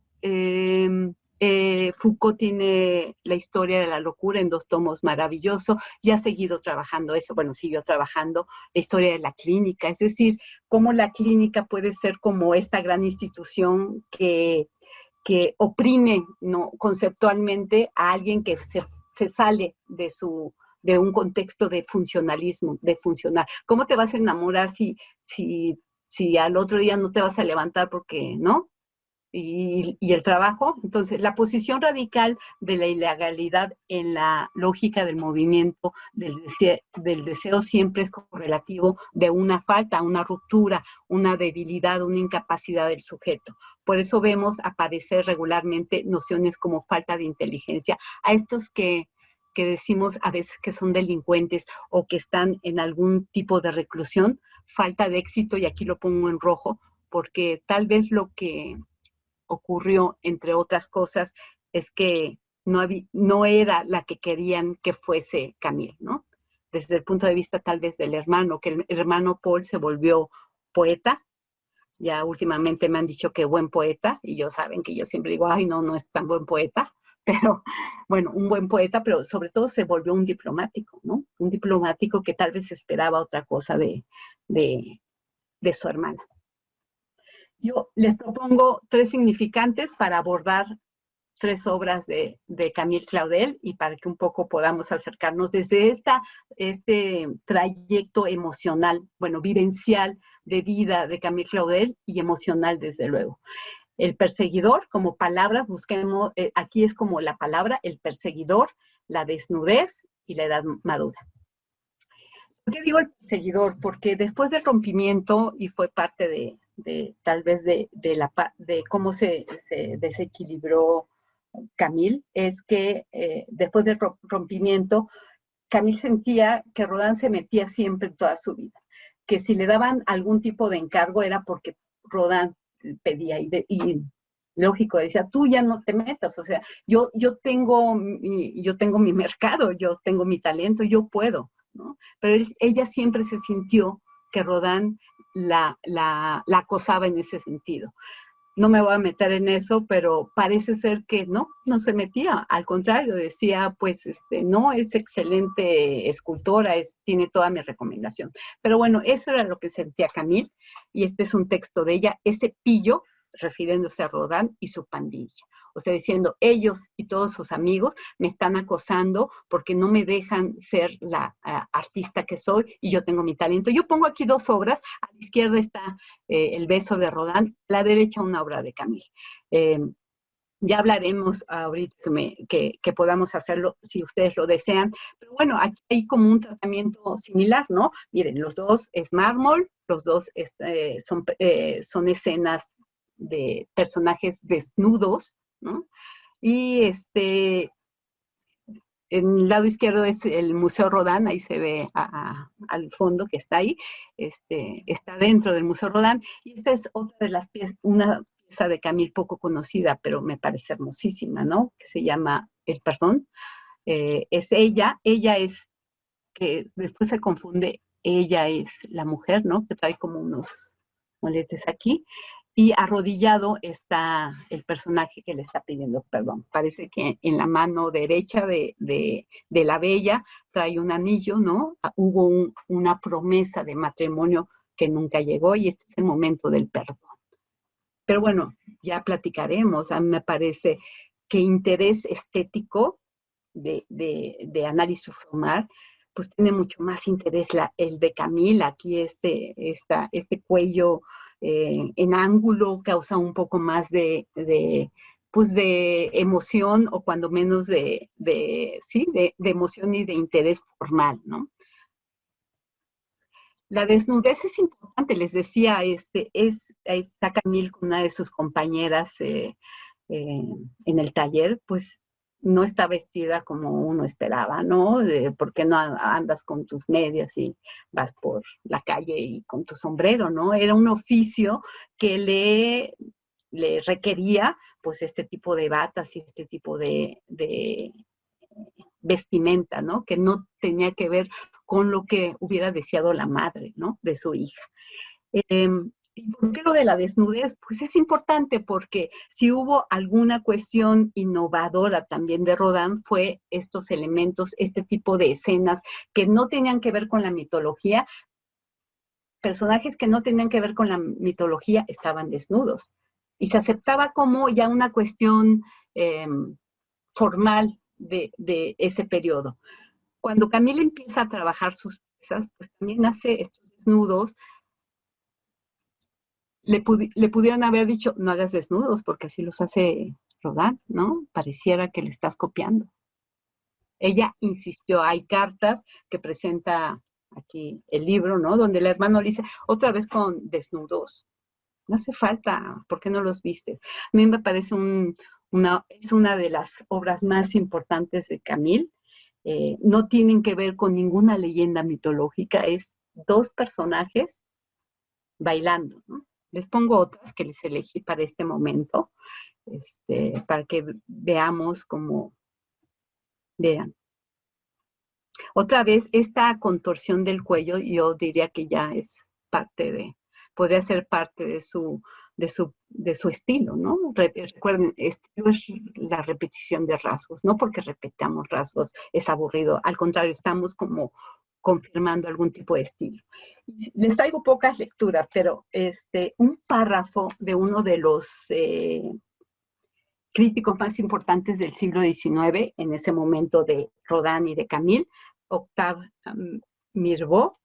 Foucault tiene la historia de la locura en 2 tomos maravilloso y ha seguido trabajando eso, bueno, siguió trabajando la historia de la clínica, es decir, cómo la clínica puede ser como esta gran institución que oprime, ¿no?, conceptualmente a alguien que se sale de un contexto de funcionalismo, de funcionar. ¿Cómo te vas a enamorar si al otro día no te vas a levantar porque, ¿no? Y el trabajo. Entonces, la posición radical de la ilegalidad en la lógica del movimiento, del deseo siempre es correlativo de una falta, una ruptura, una debilidad, una incapacidad del sujeto. Por eso vemos aparecer regularmente nociones como falta de inteligencia a estos que decimos a veces que son delincuentes o que están en algún tipo de reclusión, falta de éxito, y aquí lo pongo en rojo, porque tal vez lo que ocurrió, entre otras cosas, es que no era la que querían que fuese Camille, ¿no? Desde el punto de vista tal vez del hermano, que el hermano Paul se volvió poeta, ya últimamente me han dicho que buen poeta, y yo saben que yo siempre digo, ay, no, no es tan buen poeta, pero bueno, un buen poeta, pero sobre todo se volvió un diplomático, ¿no? Un diplomático que tal vez esperaba otra cosa de, de su hermana. Yo les propongo 3 significantes para abordar 3 obras de Camille Claudel y para que un poco podamos acercarnos desde este trayecto emocional, bueno, vivencial de vida de Camille Claudel y emocional desde luego. El perseguidor, como palabra, busquemos, aquí es como la palabra, el perseguidor, la desnudez y la edad madura. ¿Por qué digo el perseguidor? Porque después del rompimiento, y fue parte tal vez de cómo se desequilibró Camille, es que después del rompimiento, Camille sentía que Rodin se metía siempre en toda su vida, que si le daban algún tipo de encargo era porque Rodin pedía y lógico, decía, tú ya no te metas, o sea, yo tengo mi mercado, yo tengo mi talento, yo puedo, ¿no? Pero ella siempre se sintió que Rodin la acosaba en ese sentido. No me voy a meter en eso, pero parece ser que no se metía. Al contrario, decía, pues, no, es excelente escultora, tiene toda mi recomendación. Pero bueno, eso era lo que sentía Camille, y este es un texto de ella, ese pillo, refiriéndose a Rodin y su pandilla. O sea, diciendo, ellos y todos sus amigos me están acosando porque no me dejan ser la artista que soy y yo tengo mi talento. Yo pongo aquí 2 obras. A la izquierda está El beso de Rodin, a la derecha una obra de Camille. Ya hablaremos ahorita que podamos hacerlo si ustedes lo desean. Pero bueno, aquí hay como un tratamiento similar, ¿no? Miren, los 2 es mármol, los 2 son escenas de personajes desnudos, ¿no? Y en el lado izquierdo es el Museo Rodin, ahí se ve al fondo que está ahí, está dentro del Museo Rodin, y esta es otra de las piezas, una pieza de Camille poco conocida, pero me parece hermosísima, ¿no? Que se llama El Perdón. Es ella es, que después se confunde, ella es la mujer, ¿no? Que trae como unos moletes aquí, y arrodillado está el personaje que le está pidiendo perdón. Parece que en la mano derecha de la bella trae un anillo, ¿no? Hubo una promesa de matrimonio que nunca llegó y este es el momento del perdón. Pero bueno, ya platicaremos. A mí me parece que interés estético de análisis formar pues tiene mucho más interés el de Camille. Aquí este cuello en ángulo causa un poco más pues de emoción, o cuando menos sí, de emoción y de interés formal, ¿no? La desnudez es importante, les decía, está Camille con una de sus compañeras eh, en el taller, pues no está vestida como uno esperaba, ¿no? ¿Por qué no andas con tus medias y vas por la calle y con tu sombrero, ¿no? Era un oficio que le requería, pues, este tipo de batas y este tipo de vestimenta, ¿no? Que no tenía que ver con lo que hubiera deseado la madre, ¿no? De su hija. ¿Y por qué lo de la desnudez? Pues es importante porque si hubo alguna cuestión innovadora también de Rodin, fue estos elementos, este tipo de escenas que no tenían que ver con la mitología. Personajes que no tenían que ver con la mitología estaban desnudos. Y se aceptaba como ya una cuestión eh, formal de ese periodo. Cuando Camila empieza a trabajar sus piezas, pues también hace estos desnudos. Le pudieron haber dicho, no hagas desnudos, porque así los hace Rodin, ¿no? Pareciera que le estás copiando. Ella insistió, hay cartas que presenta aquí el libro, ¿no? Donde el hermano le dice, otra vez con desnudos. No hace falta, ¿por qué no los vistes? A mí me parece es una de las obras más importantes de Camille. No tienen que ver con ninguna leyenda mitológica, es dos personajes bailando, ¿no? Les pongo otras que les elegí para este momento, para que veamos cómo vean. Otra vez, esta contorsión del cuello, yo diría que ya es podría ser parte de su estilo, ¿no? Recuerden, estilo es la repetición de rasgos, no porque repetamos rasgos es aburrido, al contrario, estamos como confirmando algún tipo de estilo. Les traigo pocas lecturas, pero un párrafo de uno de los críticos más importantes del siglo XIX, en ese momento de Rodin y de Camille, Octave Mirbeau.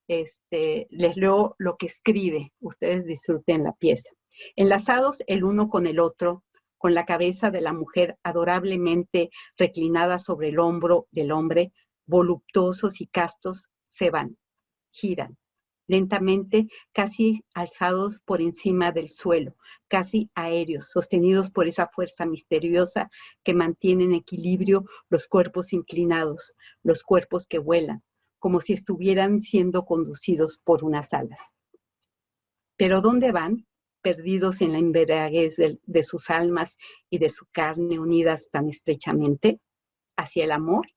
Les leo lo que escribe, ustedes disfruten la pieza. Enlazados el uno con el otro, con la cabeza de la mujer adorablemente reclinada sobre el hombro del hombre, voluptuosos y castos se van, giran, lentamente, casi alzados por encima del suelo, casi aéreos, sostenidos por esa fuerza misteriosa que mantiene en equilibrio los cuerpos inclinados, los cuerpos que vuelan, como si estuvieran siendo conducidos por unas alas. ¿Pero dónde van? Perdidos en la embriaguez de sus almas y de su carne unidas tan estrechamente, hacia el amor,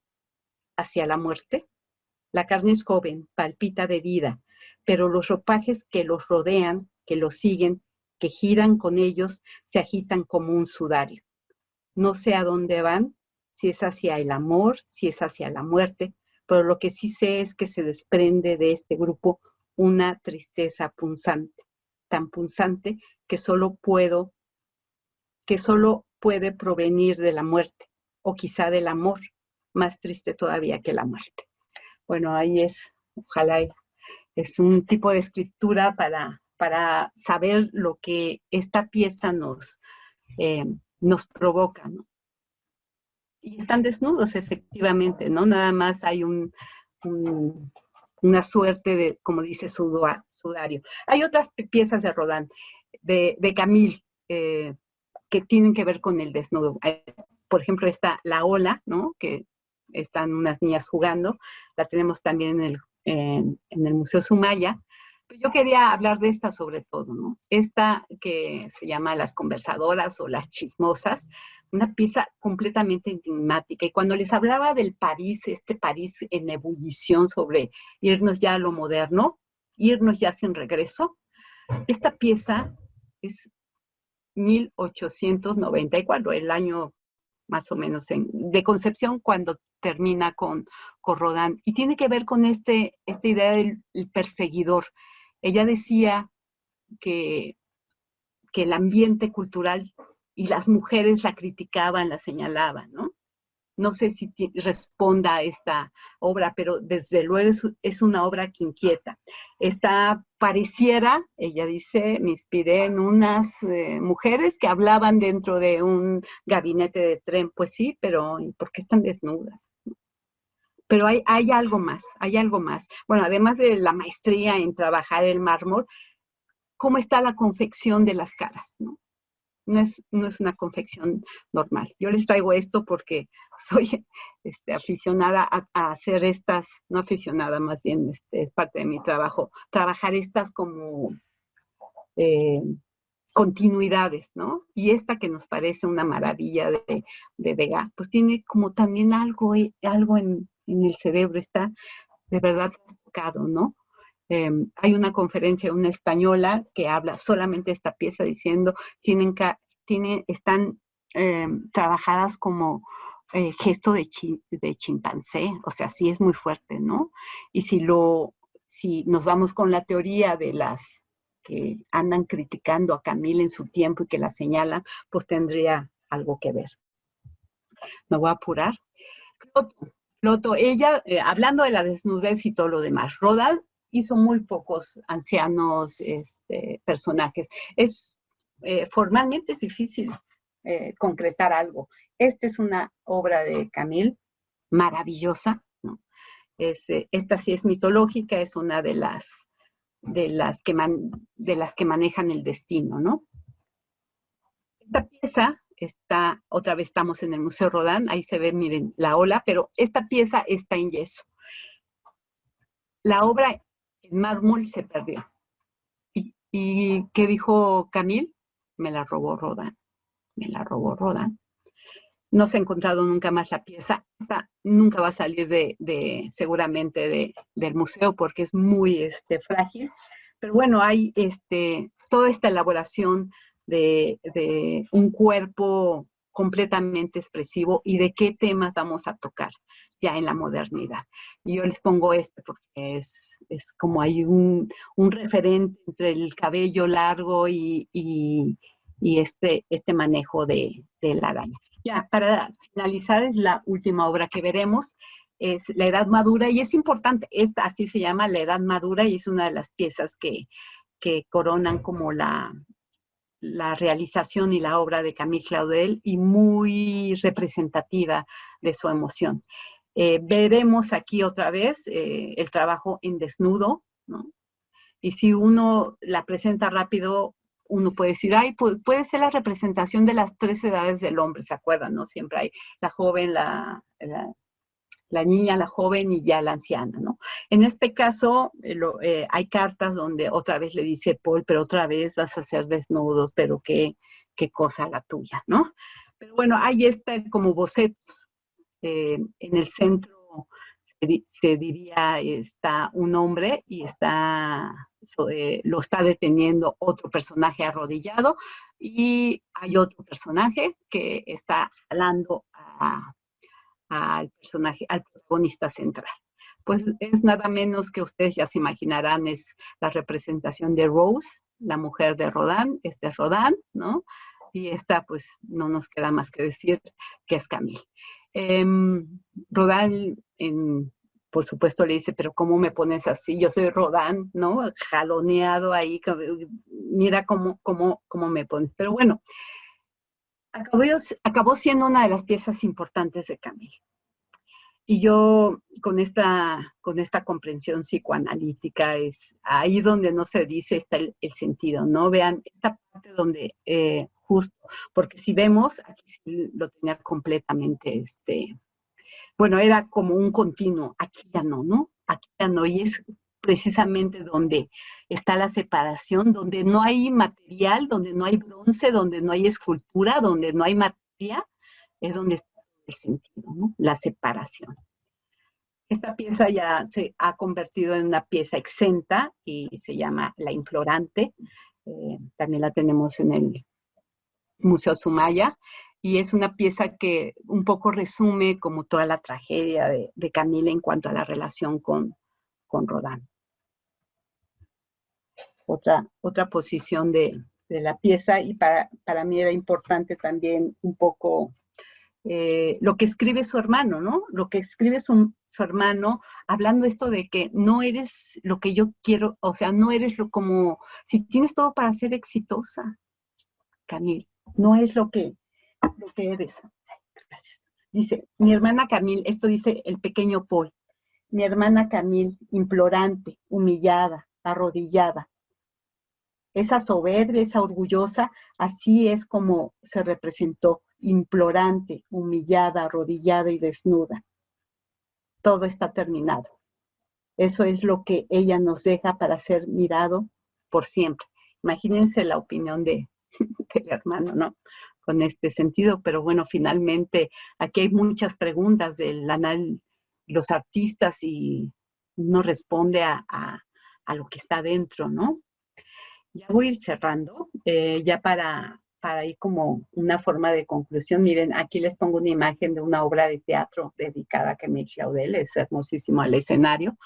hacia la muerte. La carne es joven, palpita de vida, pero los ropajes que los rodean, que los siguen, que giran con ellos, se agitan como un sudario. No sé a dónde van, si es hacia el amor, si es hacia la muerte, pero lo que sí sé es que se desprende de este grupo una tristeza punzante, tan punzante que solo puede provenir de la muerte, o quizá del amor, más triste todavía que la muerte. Bueno, ahí ojalá es un tipo de escritura para saber lo que esta pieza nos provoca, ¿no? Y están desnudos, efectivamente, ¿no? Nada más hay una suerte de, como dice, sudario. Hay otras piezas de Rodin, de Camille, que tienen que ver con el desnudo. Por ejemplo, está La Ola, ¿no? Que están unas niñas jugando. La tenemos también en el Museo Sumaya. Pero yo quería hablar de esta sobre todo, ¿no? Esta que se llama Las Conversadoras o Las Chismosas, una pieza completamente enigmática. Y cuando les hablaba del París, este París en ebullición sobre irnos ya a lo moderno, irnos ya sin regreso, esta pieza es 1894, el año más o menos de concepción cuando termina con Rodin. Y tiene que ver con esta idea del perseguidor. Ella decía que el ambiente cultural y las mujeres la criticaban, la señalaban, ¿no? No sé si responda a esta obra, pero desde luego es una obra que inquieta. Pareciera, ella dice, me inspiré en unas mujeres que hablaban dentro de un gabinete de tren. Pues sí, pero ¿por qué están desnudas? Pero hay algo más, hay algo más. Bueno, además de la maestría en trabajar el mármol, ¿cómo está la confección de las caras? No es una confección normal. Yo les traigo esto porque soy aficionada a hacer estas, no aficionada, más bien es parte de mi trabajo, trabajar estas como eh, continuidades, ¿no? Y esta que nos parece una maravilla de Degas, pues tiene como también algo en el cerebro, está de verdad tocado, ¿no? Hay una conferencia, una española, que habla solamente de esta pieza diciendo, están trabajadas como gesto de chimpancé, o sea, sí es muy fuerte, ¿no? Y si nos vamos con la teoría de las que andan criticando a Camille en su tiempo y que la señalan, pues tendría algo que ver. Me voy a apurar. Loto, ella, hablando de la desnudez y todo lo demás, Rodin hizo muy pocos ancianos personajes. Formalmente es difícil concretar algo. Esta es una obra de Camille maravillosa, ¿no? Esta sí es mitológica, es una de las que manejan el destino, ¿no? Esta pieza otra vez estamos en el Museo Rodin, ahí se ve, miren, la ola, pero esta pieza está en yeso. La obra en mármol se perdió. ¿Y qué dijo Camille? Me la robó Rodin, me la robó Rodin. No se ha encontrado nunca más la pieza. Esta nunca va a salir seguramente del museo porque es muy frágil. Pero bueno, hay toda esta elaboración de un cuerpo completamente expresivo y de qué temas vamos a tocar ya en la modernidad. Y yo les pongo porque es como hay un referente entre el cabello largo y este manejo de la araña. Ya, para finalizar, es la última obra que veremos, es La Edad Madura, y es importante, esta así se llama, La Edad Madura, y es una de las piezas que coronan como la realización y la obra de Camille Claudel, y muy representativa de su emoción. Veremos aquí otra vez el trabajo en desnudo, ¿no? Y si uno la presenta rápido, uno puede decir, ay, puede ser la representación de las 3 edades del hombre, ¿se acuerdan? ¿No? Siempre hay la joven, la niña, la joven y ya la anciana, ¿no? En este caso, hay cartas donde otra vez le dice Paul, pero otra vez vas a ser desnudos, pero qué cosa la tuya, ¿no? Pero bueno, hay como bocetos. En el centro se diría está un hombre y lo está deteniendo otro personaje arrodillado, y hay otro personaje que está hablando al protagonista central. Pues es nada menos que ustedes ya se imaginarán, es la representación de Rose, la mujer de Rodin, este es Rodin, ¿no? Y esta, pues, no nos queda más que decir que es Camille. Rodin, por supuesto, le dice, pero ¿cómo me pones así? Yo soy Rodin, ¿no? Jaloneado ahí, mira cómo me pones. Pero bueno, acabó siendo una de las piezas importantes de Camille. Y yo con esta comprensión psicoanalítica es ahí donde no se dice está el sentido, ¿no? Vean esta parte donde justo, porque si vemos, aquí sí lo tenía completamente, bueno, era como un continuo, aquí ya no, ¿no? Aquí ya no, y es precisamente donde está la separación, donde no hay material, donde no hay bronce, donde no hay escultura, donde no hay materia, es donde está el sentido, ¿no? La separación. Esta pieza ya se ha convertido en una pieza exenta y se llama La Implorante. También la tenemos en el Museo Sumaya, y es una pieza que un poco resume como toda la tragedia de Camille en cuanto a la relación con Rodin. Otra posición de la pieza, y para mí era importante también un poco lo que escribe su hermano, ¿no? Lo que escribe su hermano, hablando esto de que no eres lo que yo quiero, o sea, no eres como, si tienes todo para ser exitosa, Camille, no es lo que eres. Gracias. Dice, mi hermana Camille, esto dice el pequeño Paul, mi hermana Camille, implorante, humillada, arrodillada, esa soberbia, esa orgullosa, así es como se representó, implorante, humillada, arrodillada y desnuda. Todo está terminado. Eso es lo que ella nos deja para ser mirado por siempre. Imagínense la opinión del hermano, ¿no? Con este sentido, pero bueno, finalmente aquí hay muchas preguntas del los artistas y uno responde a lo que está dentro, ¿no? Ya voy a ir cerrando, ya para ir como una forma de conclusión. Miren, aquí les pongo una imagen de una obra de teatro dedicada a Camille Claudel, es hermosísimo el escenario,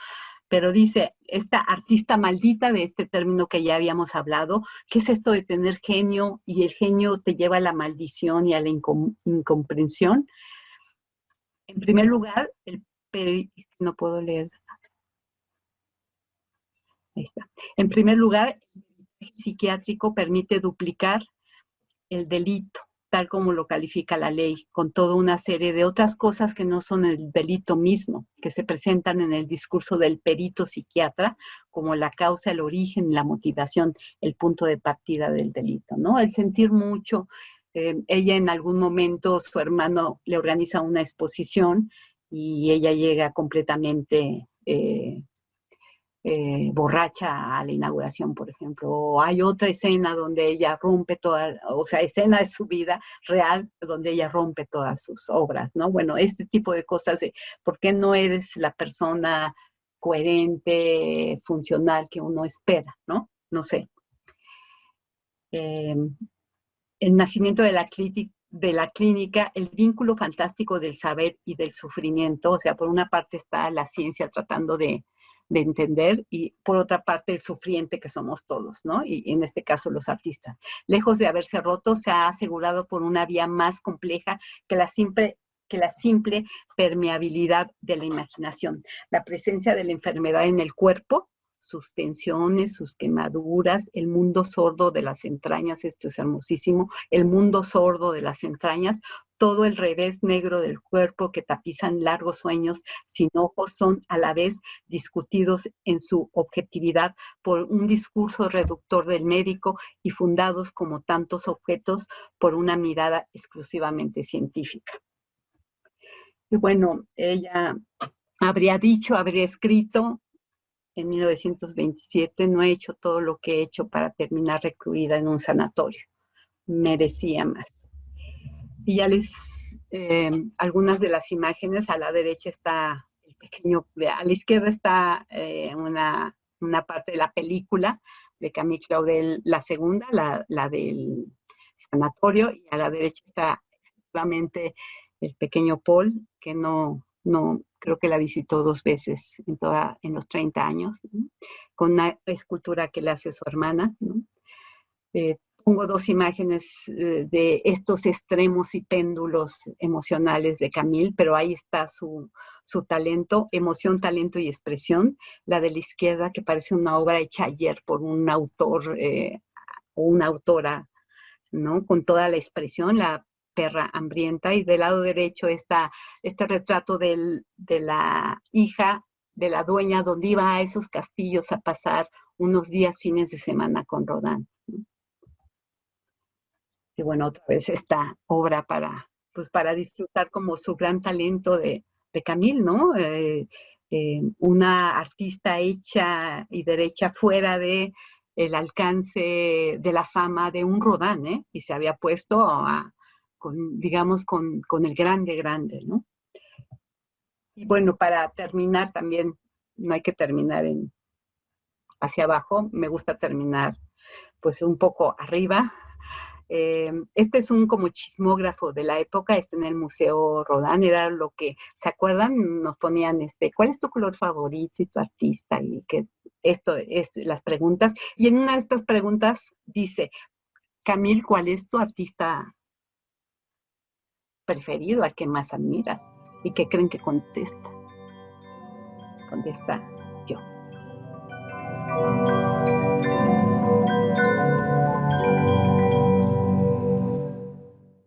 pero dice, esta artista maldita de este término que ya habíamos hablado, ¿qué es esto de tener genio? Y el genio te lleva a la maldición y a la incomprensión. En primer lugar, no puedo leer, ahí está. En primer lugar, el psiquiátrico permite duplicar el delito, tal como lo califica la ley, con toda una serie de otras cosas que no son el delito mismo, que se presentan en el discurso del perito psiquiatra como la causa, el origen, la motivación, el punto de partida del delito, ¿no? El sentir mucho. Ella en algún momento, su hermano le organiza una exposición y ella llega completamente borracha a la inauguración, por ejemplo. O hay otra escena donde ella rompe toda, o sea, escena de su vida real, donde ella rompe todas sus obras, ¿no? Bueno, este tipo de cosas de por qué no eres la persona coherente, funcional que uno espera, ¿no? No sé. El nacimiento de la clínica, el vínculo fantástico del saber y del sufrimiento, o sea, por una parte está la ciencia tratando de entender y por otra parte el sufriente que somos todos, ¿no? Y en este caso los artistas. Lejos de haberse roto, se ha asegurado por una vía más compleja que la simple permeabilidad de la imaginación. La presencia de la enfermedad en el cuerpo, sus tensiones, sus quemaduras, el mundo sordo de las entrañas, esto es hermosísimo, el mundo sordo de las entrañas, todo el revés negro del cuerpo que tapizan largos sueños sin ojos son a la vez discutidos en su objetividad por un discurso reductor del médico y fundados como tantos objetos por una mirada exclusivamente científica. Y bueno, ella habría dicho, habría escrito en 1927, no he hecho todo lo que he hecho para terminar recluida en un sanatorio. Merecía más. Y ya algunas de las imágenes, a la derecha está el pequeño, a la izquierda está una parte de la película de Camille Claudel, la segunda, la del sanatorio, y a la derecha está efectivamente el pequeño Paul, que no creo que la visitó 2 veces en los 30 años, ¿no? Con una escultura que le hace su hermana, ¿no? Pongo 2 imágenes de estos extremos y péndulos emocionales de Camille, pero ahí está su talento, emoción, talento y expresión. La de la izquierda, que parece una obra hecha ayer por un autor o una autora, ¿no? Con toda la expresión, la perra hambrienta, y del lado derecho está este retrato de la hija de la dueña, donde iba a esos castillos a pasar unos días, fines de semana con Rodin, ¿no? Y bueno, otra vez esta obra pues para disfrutar como su gran talento de Camille, ¿no? Una artista hecha y derecha fuera de el alcance de la fama de un Rodin, ¿eh? Y se había puesto digamos, con el grande, ¿no? Y bueno, para terminar también, no hay que terminar hacia abajo, me gusta terminar pues un poco arriba. Este es un como chismógrafo de la época, está en el Museo Rodin, era lo que, ¿se acuerdan? Nos ponían, ¿cuál es tu color favorito y tu artista? Y que esto es las preguntas. Y en una de estas preguntas dice, Camille, ¿cuál es tu artista preferido, al que más admiras y que creen que contesta. Contesta yo.